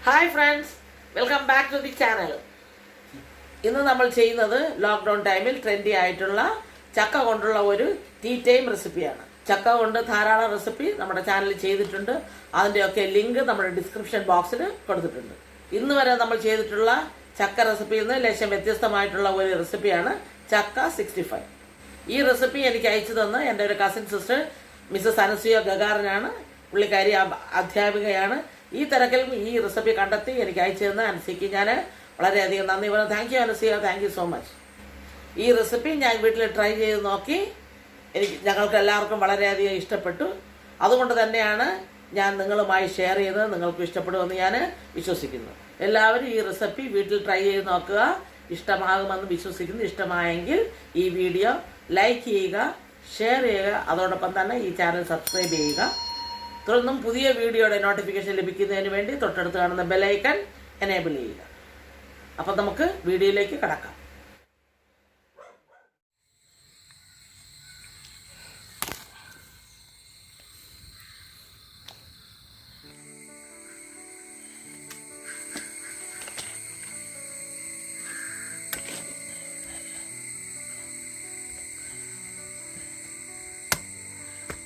Hi friends, welcome back to the channel. ഇന്ന് നമ്മൾ ചെയ്യുന്നത് ലോക്ക്ഡൗൺ ടൈമിൽ ട്രെൻഡി ആയിട്ടുള്ള ചക്ക കൊണ്ടുള്ള ഒരു ടീ ടൈം റെസിപ്പിയാണ്. ചക്ക കൊണ്ട് ധാരാളം റെസിപ്പി നമ്മുടെ ചാനലിൽ ചെയ്തിട്ടുണ്ട്. അതിൻ്റെയൊക്കെ ലിങ്ക് നമ്മുടെ ഡിസ്ക്രിപ്ഷൻ ബോക്സിൽ കൊടുത്തിട്ടുണ്ട്. ഇന്ന് വരെ നമ്മൾ ചെയ്തിട്ടുള്ള ചക്ക റെസിപ്പിയിൽ നിന്ന് ലേശം വ്യത്യസ്തമായിട്ടുള്ള ഒരു റെസിപ്പിയാണ് ചക്ക 65. ഈ റെസിപ്പി എനിക്ക് അയച്ചു തന്ന എൻ്റെ ഒരു കസിൻ സിസ്റ്റർ മിസ്സസ് അനസൂയ ഗഗാറിനാണ്. പുള്ളിക്കാരി അധ്യാപികയാണ്. ഈ തിരക്കിൽ ഈ റെസിപ്പി കണ്ടെത്തി എനിക്ക് അയച്ചു തന്ന അനസൂയക്ക് ഞാൻ വളരെയധികം നന്ദി പറയുന്നു. Thank you Anasuya, thank you so much. ഈ റെസിപ്പി ഞാൻ വീട്ടിൽ ട്രൈ ചെയ്ത് നോക്കി. ഞങ്ങൾക്ക് എല്ലാവർക്കും വളരെയധികം ഇഷ്ടപ്പെട്ടു. അതുകൊണ്ട് തന്നെയാണ് ഞാൻ നിങ്ങളുമായി ഷെയർ ചെയ്തത്. നിങ്ങൾക്ക് ഇഷ്ടപ്പെടുമെന്ന് ഞാൻ വിശ്വസിക്കുന്നു. എല്ലാവരും ഈ റെസിപ്പി വീട്ടിൽ ട്രൈ ചെയ്ത് നോക്കുക. ഇഷ്ടമാകുമെന്ന് വിശ്വസിക്കുന്നു. ഇഷ്ടമായെങ്കിൽ ഈ വീഡിയോ ലൈക്ക് ചെയ്യുക, ഷെയർ ചെയ്യുക. അതോടൊപ്പം തന്നെ ഈ ചാനൽ സബ്സ്ക്രൈബ് ചെയ്യുക. തുടർന്നും പുതിയ വീഡിയോയുടെ നോട്ടിഫിക്കേഷൻ ലഭിക്കുന്നതിന് വേണ്ടി തൊട്ടടുത്ത് കാണുന്ന ബെലൈക്കൺ എനേബിൾ ചെയ്യുക. അപ്പം നമുക്ക് വീഡിയോയിലേക്ക് കടക്കാം.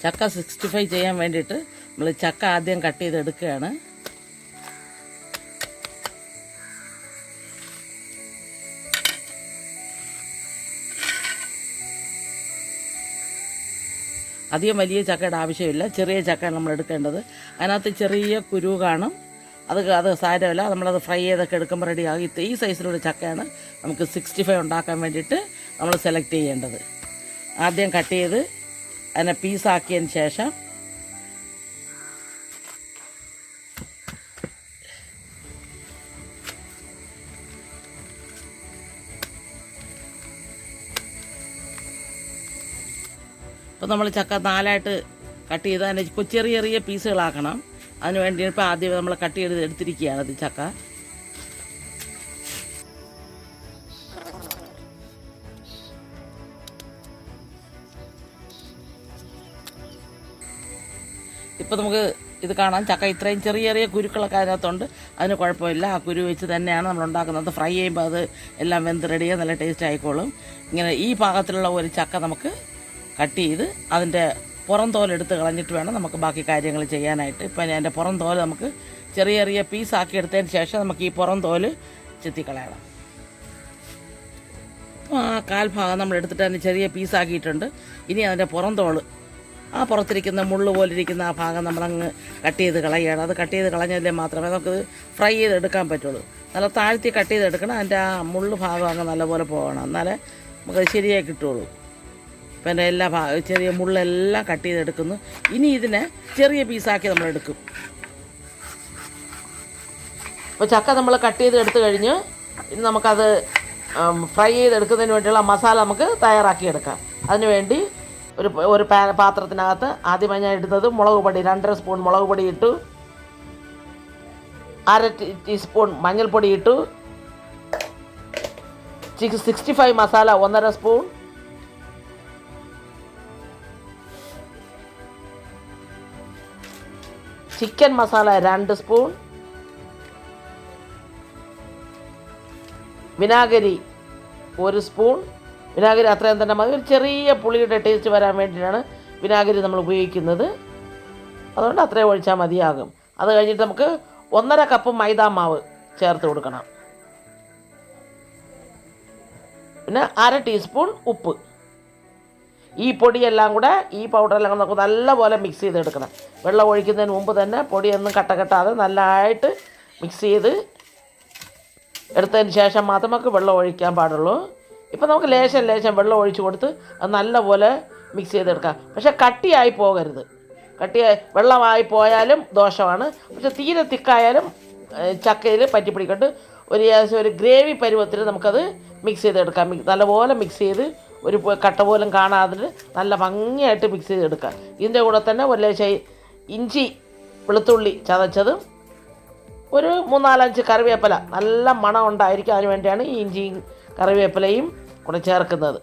ചക്ക 65 ചെയ്യാൻ വേണ്ടിയിട്ട് നമ്മൾ ചക്ക ആദ്യം കട്ട് ചെയ്തെടുക്കുകയാണ്. അധികം വലിയ ചക്കയുടെ ആവശ്യമില്ല, ചെറിയ ചക്കയാണ് നമ്മൾ എടുക്കേണ്ടത്. അതിനകത്ത് ചെറിയ കുരു കാണും. അത് സാരമില്ല, നമ്മളത് ഫ്രൈ ചെയ്തൊക്കെ എടുക്കുമ്പോൾ റെഡിയാകും. ഈ സൈസിലുള്ള ചക്കയാണ് നമുക്ക് 65 ഉണ്ടാക്കാൻ വേണ്ടിയിട്ട് നമ്മൾ സെലക്ട് ചെയ്യേണ്ടത്. ആദ്യം കട്ട് ചെയ്ത് അതിനെ പീസാക്കിയതിന് ശേഷം ഇപ്പോൾ നമ്മൾ ചക്ക 4ആയിട്ട് കട്ട് ചെയ്ത് അതിനെ ചെറിയ ചെറിയ പീസുകളാക്കണം. അതിന് വേണ്ടി ഇപ്പോൾ ആദ്യം നമ്മൾ കട്ട് ചെയ്ത് എടുത്തിരിക്കുകയാണ് ഇത് ചക്ക. ഇപ്പോൾ നമുക്ക് ഇത് കാണാം, ചക്ക ഇത്രയും ചെറിയ ചെറിയ കുരുക്കളൊക്കെ അതിനകത്തുണ്ട്. അതിന് കുഴപ്പമില്ല. ആ കുരു വെച്ച് തന്നെയാണ് നമ്മൾ ഉണ്ടാക്കുന്നത്. ഫ്രൈ ചെയ്യുമ്പോൾ അത് എല്ലാം വെന്ത് റെഡിയായി നല്ല ടേസ്റ്റ് ആയിക്കോളും. ഇങ്ങനെ ഈ പാകത്തിലുള്ള ഒരു ചക്ക നമുക്ക് കട്ട് ചെയ്ത് അതിൻ്റെ പുറം തോലെടുത്ത് കളഞ്ഞിട്ട് വേണം നമുക്ക് ബാക്കി കാര്യങ്ങൾ ചെയ്യാനായിട്ട്. ഇപ്പം അതിൻ്റെ പുറം തോല് നമുക്ക് ചെറിയ ചെറിയ പീസാക്കി എടുത്തതിന് ശേഷം നമുക്ക് ഈ പുറം തോല് ചെത്തിക്കളയണം. അപ്പോൾ ആ കാൽഭാഗം നമ്മൾ എടുത്തിട്ട് അതിന് ചെറിയ പീസാക്കിയിട്ടുണ്ട്. ഇനി അതിൻ്റെ പുറം തോല്, ആ പുറത്തിരിക്കുന്ന മുള്ളു പോലിരിക്കുന്ന ആ ഭാഗം നമ്മളങ്ങ് കട്ട് ചെയ്ത് കളയുകയാണ്. അത് കട്ട് ചെയ്ത് കളഞ്ഞതിലേ മാത്രമേ നമുക്കത് ഫ്രൈ ചെയ്തെടുക്കാൻ പറ്റുള്ളൂ. നല്ല താഴ്ത്തി കട്ട് ചെയ്തെടുക്കണം. അതിൻ്റെ ആ മുള്ളു ഭാഗം അങ്ങ് നല്ലപോലെ പോകണം, എന്നാലേ നമുക്കത് ശരിയായി കിട്ടുള്ളൂ. ഇപ്പം എൻ്റെ എല്ലാ ചെറിയ മുള്ളെല്ലാം കട്ട് ചെയ്തെടുക്കുന്നു. ഇനി ഇതിനെ ചെറിയ പീസാക്കി നമ്മളെടുക്കും. അപ്പോൾ ചക്ക നമ്മൾ കട്ട് ചെയ്ത് എടുത്തു കഴിഞ്ഞ് ഇനി നമുക്കത് ഫ്രൈ ചെയ്തെടുക്കുന്നതിന് വേണ്ടിയുള്ള മസാല നമുക്ക് തയ്യാറാക്കിയെടുക്കാം. അതിനുവേണ്ടി ഒരു പാത്രത്തിനകത്ത് ആദ്യമായി ഞാൻ ഇടുന്നത് മുളക് പൊടി, 2.5 സ്പൂൺ മുളക് പൊടി ഇട്ടു. 1/2 ടീസ്പൂൺ മഞ്ഞൾപ്പൊടി ഇട്ടു. 65 masala 1.5 spoon. Chicken masala 2 spoon. വിനാഗിരി 1 സ്പൂൺ. വിനാഗിരി അത്രയും തന്നെ മതി. ഒരു ചെറിയ പുളിയുടെ ടേസ്റ്റ് വരാൻ വേണ്ടിയിട്ടാണ് വിനാഗിരി നമ്മൾ ഉപയോഗിക്കുന്നത്. അതുകൊണ്ട് അത്രയും ഒഴിച്ചാൽ മതിയാകും. അത് കഴിഞ്ഞിട്ട് നമുക്ക് 1.5 കപ്പ് മൈദാ മാവ് ചേർത്ത് കൊടുക്കണം. പിന്നെ 1/2 ടീസ്പൂൺ ഉപ്പ്. ഈ പൊടിയെല്ലാം കൂടെ, ഈ പൗഡറെല്ലാം കൂടെ നമുക്ക് നല്ലപോലെ മിക്സ് ചെയ്തെടുക്കണം. വെള്ളം ഒഴിക്കുന്നതിന് മുമ്പ് തന്നെ പൊടിയൊന്നും കെട്ടാതെ നല്ലതായിട്ട് മിക്സ് ചെയ്ത് എടുത്തതിന് ശേഷം മാത്രം നമുക്ക് വെള്ളം ഒഴിക്കാൻ പാടുള്ളൂ. ഇപ്പം നമുക്ക് ലേശം വെള്ളം ഒഴിച്ച് കൊടുത്ത് അത് നല്ലപോലെ മിക്സ് ചെയ്തെടുക്കാം. പക്ഷേ കട്ടിയായി പോകരുത്. വെള്ളമായി പോയാലും ദോഷമാണ്. പക്ഷെ തീരെ തിക്കായാലും ചക്കയിൽ പറ്റിപ്പിടിക്കൊണ്ട് ഏകദേശം ഒരു ഗ്രേവി പരുവത്തിൽ നമുക്കത് മിക്സ് ചെയ്തെടുക്കാം. നല്ലപോലെ മിക്സ് ചെയ്ത് ഒരു കട്ട പോലും കാണാതെ നല്ല ഭംഗിയായിട്ട് മിക്സ് ചെയ്തെടുക്കാം. ഇതിൻ്റെ കൂടെ തന്നെ ഒരു ലേശം ഇഞ്ചി വെളുത്തുള്ളി ചതച്ചതും ഒരു 3-4 കറിവേപ്പില, നല്ല മണം ഉണ്ടായിരിക്കും. അതിന് വേണ്ടിയാണ് ഈ ഇഞ്ചിയും കറിവേപ്പിലയും കൂടെ ചേർക്കുന്നത്.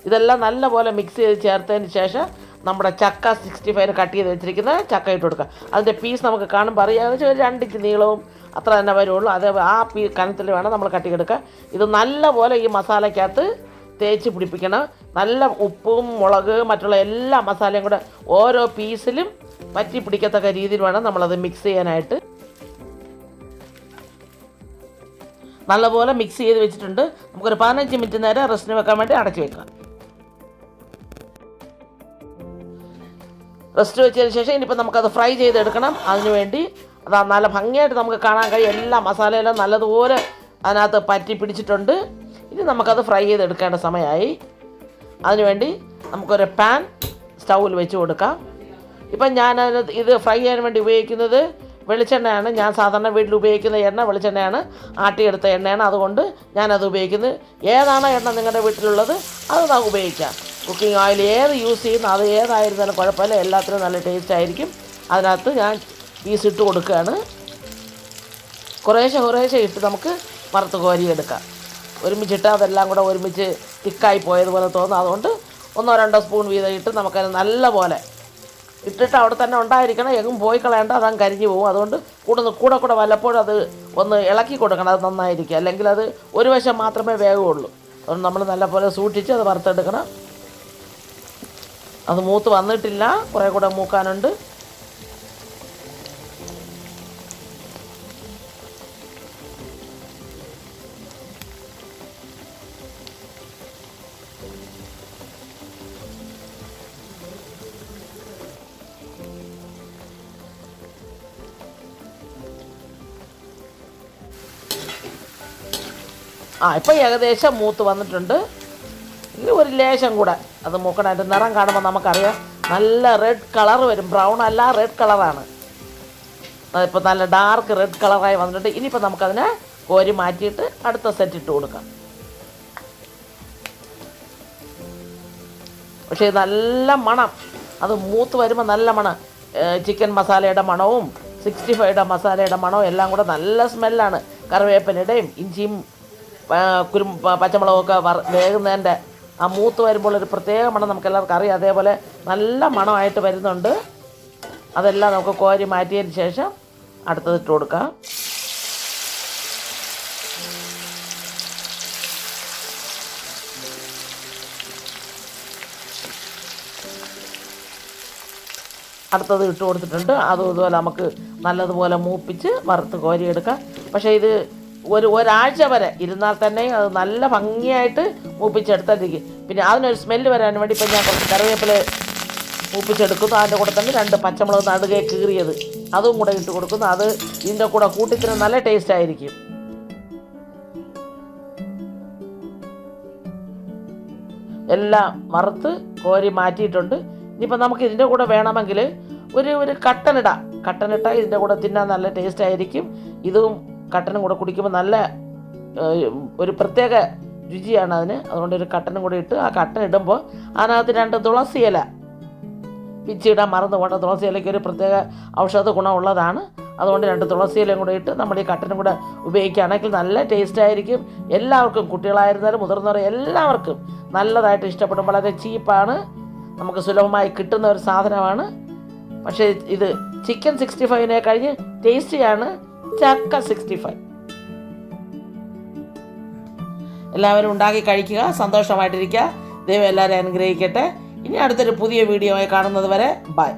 ഇതെല്ലാം നല്ലപോലെ മിക്സ് ചെയ്ത് ചേർത്തതിന് ശേഷം നമ്മുടെ ചക്ക 65 കട്ട് ചെയ്ത് വെച്ചിരിക്കുന്ന ചക്ക ഇട്ട് കൊടുക്കുക. അതിൻ്റെ പീസ് നമുക്ക് കാണുമ്പോൾ അറിയാം, ഒരു 2 ഇഞ്ച് നീളവും അത്ര തന്നെ വരുള്ളൂ. അത് ആ കനത്തിൽ വേണം നമ്മൾ കട്ടിയെടുക്കാൻ. ഇത് നല്ലപോലെ ഈ മസാലയ്ക്കകത്ത് തേച്ച് പിടിപ്പിക്കണം. നല്ല ഉപ്പും മുളക് മറ്റുള്ള എല്ലാ മസാലയും കൂടെ ഓരോ പീസിലും പറ്റി പിടിക്കത്തക്ക രീതിയിൽ വേണം നമ്മളത് മിക്സ് ചെയ്യാനായിട്ട്. നല്ലപോലെ മിക്സ് ചെയ്ത് വെച്ചിട്ടുണ്ട്. നമുക്കൊരു 15 മിനിറ്റ് നേരം റെസ്റ്റിന് വെക്കാൻ വേണ്ടി അടച്ചു വെക്കാം. റെസ്റ്റ് വെച്ചതിന് ശേഷം ഇനിയിപ്പോൾ നമുക്കത് ഫ്രൈ ചെയ്തെടുക്കണം. അതിന് വേണ്ടി അതാ നല്ല ഭംഗിയായിട്ട് നമുക്ക് കാണാൻ കഴിയും. എല്ലാ മസാലയെല്ലാം നല്ലതുപോലെ അതിനകത്ത് പറ്റി പിടിച്ചിട്ടുണ്ട്. ഇനി നമുക്കത് ഫ്രൈ ചെയ്തെടുക്കേണ്ട സമയമായി. അതിനുവേണ്ടി നമുക്കൊരു പാൻ സ്റ്റൗവിൽ വെച്ച് കൊടുക്കാം. ഇപ്പം ഞാൻ ഇത് ഫ്രൈ ചെയ്യാൻ വേണ്ടി ഉപയോഗിക്കുന്നത് വെളിച്ചെണ്ണയാണ്. ഞാൻ സാധാരണ വീട്ടിൽ ഉപയോഗിക്കുന്ന എണ്ണ വെളിച്ചെണ്ണയാണ്, ആട്ടിയെടുത്ത എണ്ണയാണ്. അതുകൊണ്ട് ഞാനത് ഉപയോഗിക്കുന്നത്. ഏതാണോ എണ്ണ നിങ്ങളുടെ വീട്ടിലുള്ളത് അത് നമുക്ക് ഉപയോഗിക്കാം. കുക്കിംഗ് ഓയിൽ ഏത് യൂസ് ചെയ്യുന്നു അത് ഏതായിരുന്നാലും കുഴപ്പമില്ല, എല്ലാത്തിനും നല്ല ടേസ്റ്റ് ആയിരിക്കും. അതിനകത്ത് ഞാൻ പീസ് ഇട്ട് കൊടുക്കുകയാണ്. കുറേശ്ശെ ഇട്ട് നമുക്ക് വറുത്ത് കോരിയെടുക്കാം. ഒരുമിച്ചിട്ട് അതെല്ലാം കൂടെ ഒരുമിച്ച് തിക്കായി പോയതുപോലെ തോന്നും. അതുകൊണ്ട് 1-2 സ്പൂൺ വീതം ഇട്ട് നമുക്കത് നല്ല പോലെ ഇട്ടിട്ട് അവിടെ തന്നെ ഉണ്ടായിരിക്കണം. എങ്ങും പോയി കളയേണ്ട, അതങ്ങ് കരിഞ്ഞു പോകും. അതുകൊണ്ട് കൂടെ വല്ലപ്പോഴും അത് ഒന്ന് ഇളക്കി കൊടുക്കണം. അത് നന്നായിരിക്കും. അല്ലെങ്കിൽ അത് ഒരു വശം മാത്രമേ വേഗമുള്ളൂ. അതുകൊണ്ട് നമ്മൾ നല്ലപോലെ സൂക്ഷിച്ച് അത് വറുത്തെടുക്കണം. അത് മൂത്ത് വന്നിട്ടില്ല, കുറേ കൂടെ മൂക്കാനുണ്ട്. ഇപ്പം ഏകദേശം മൂത്ത് വന്നിട്ടുണ്ട്. ഇനി ഒരു ലേശം കൂടെ അത് മൂക്കണം. അതിൻ്റെ നിറം കാണുമ്പോൾ നമുക്കറിയാം നല്ല റെഡ് കളർ വരും. ബ്രൗൺ അല്ല, റെഡ് കളറാണ്. അതിപ്പോൾ നല്ല ഡാർക്ക് റെഡ് കളറായി വന്നിട്ടുണ്ട്. ഇനിയിപ്പോൾ നമുക്കതിനെ കോരി മാറ്റിയിട്ട് അടുത്ത സെറ്റ് ഇട്ട് കൊടുക്കാം. പക്ഷേ നല്ല മണം, അത് മൂത്ത് വരുമ്പോൾ നല്ല മണം. ചിക്കൻ മസാലയുടെ മണവും 65 മസാലയുടെ മണവും എല്ലാം കൂടെ നല്ല സ്മെല്ലാണ്. കറിവേപ്പിലയുടെയും ഇഞ്ചിയും പച്ചമുളകൊക്കെ വേകുന്നതിൻ്റെ ആ മൂത്ത് വരുമ്പോൾ ഒരു പ്രത്യേക മണം നമുക്കെല്ലാവർക്കും അറിയാം. അതേപോലെ നല്ല മണമായിട്ട് വരുന്നുണ്ട്. അതെല്ലാം നമുക്ക് കോരി മാറ്റിയതിന് ശേഷം അടുത്തത് ഇട്ട് കൊടുക്കാം. അടുത്തത് ഇട്ട് കൊടുത്തിട്ടുണ്ട്. അതും ഇതുപോലെ നമുക്ക് നല്ലതുപോലെ മൂപ്പിച്ച് വറുത്ത് കോരിയെടുക്കാം. പക്ഷേ ഇത് ഒരാഴ്ച വരെ ഇരുന്നാൽ തന്നെ അത് നല്ല ഭംഗിയായിട്ട് മൂപ്പിച്ചെടുത്തിരിക്കും. പിന്നെ അതിനൊരു സ്മെല്ല് വരാൻ വേണ്ടി ഇപ്പം ഞാൻ കുറച്ച് കറിവേപ്പില മൂപ്പിച്ചെടുക്കുന്നു. അതിൻ്റെ കൂടെ തന്നെ 2 പച്ചമുളക് നടുകെ കീറിയത് അതും കൂടെ ഇട്ട് കൊടുക്കുന്നു. അത് ഇതിൻ്റെ കൂടെ കൂട്ടിത്തിന് നല്ല ടേസ്റ്റ് ആയിരിക്കും. എല്ലാം വറുത്ത് കോരി മാറ്റിയിട്ടുണ്ട്. ഇനിയിപ്പോൾ നമുക്ക് ഇതിൻ്റെ കൂടെ വേണമെങ്കിൽ ഒരു കട്ടനിട്ടാൽ ഇതിൻ്റെ കൂടെ തിന്നാൻ നല്ല ടേസ്റ്റ് ആയിരിക്കും. ഇതും കട്ടനും കൂടെ കുടിക്കുമ്പോൾ നല്ല ഒരു പ്രത്യേക രുചിയാണ് അതിന്. അതുകൊണ്ട് ഒരു കട്ടനും കൂടെ ഇട്ട് ആ കട്ടൻ ഇടുമ്പോൾ അതിനകത്ത് 2 തുളസി ഇല പിച്ചിടാൻ മറന്നു പോകേണ്ട. തുളസി ഇലയ്ക്ക് ഒരു പ്രത്യേക ഔഷധ ഗുണമുള്ളതാണ്. അതുകൊണ്ട് 2 തുളസി ഇലയും കൂടെ ഇട്ട് നമ്മൾ ഈ കട്ടനും കൂടെ ഉപയോഗിക്കുകയാണെങ്കിൽ നല്ല ടേസ്റ്റ് ആയിരിക്കും. എല്ലാവർക്കും, കുട്ടികളായിരുന്നാലും മുതിർന്നവർ എല്ലാവർക്കും നല്ലതായിട്ട് ഇഷ്ടപ്പെടും. വളരെ ചീപ്പാണ്, നമുക്ക് സുലഭമായി കിട്ടുന്ന ഒരു സാധനമാണ്. പക്ഷേ ഇത് ചിക്കൻ 65 കഴിഞ്ഞ് ടേസ്റ്റിയാണ് ചക്ക 65. എല്ലാവരും ഉണ്ടാക്കി കഴിക്കുക, സന്തോഷമായിട്ടിരിക്കുക. ദൈവം എല്ലാവരെയും അനുഗ്രഹിക്കട്ടെ. ഇനി അടുത്തൊരു പുതിയ വീഡിയോ ആയി കാണുന്നത് വരെ ബൈ.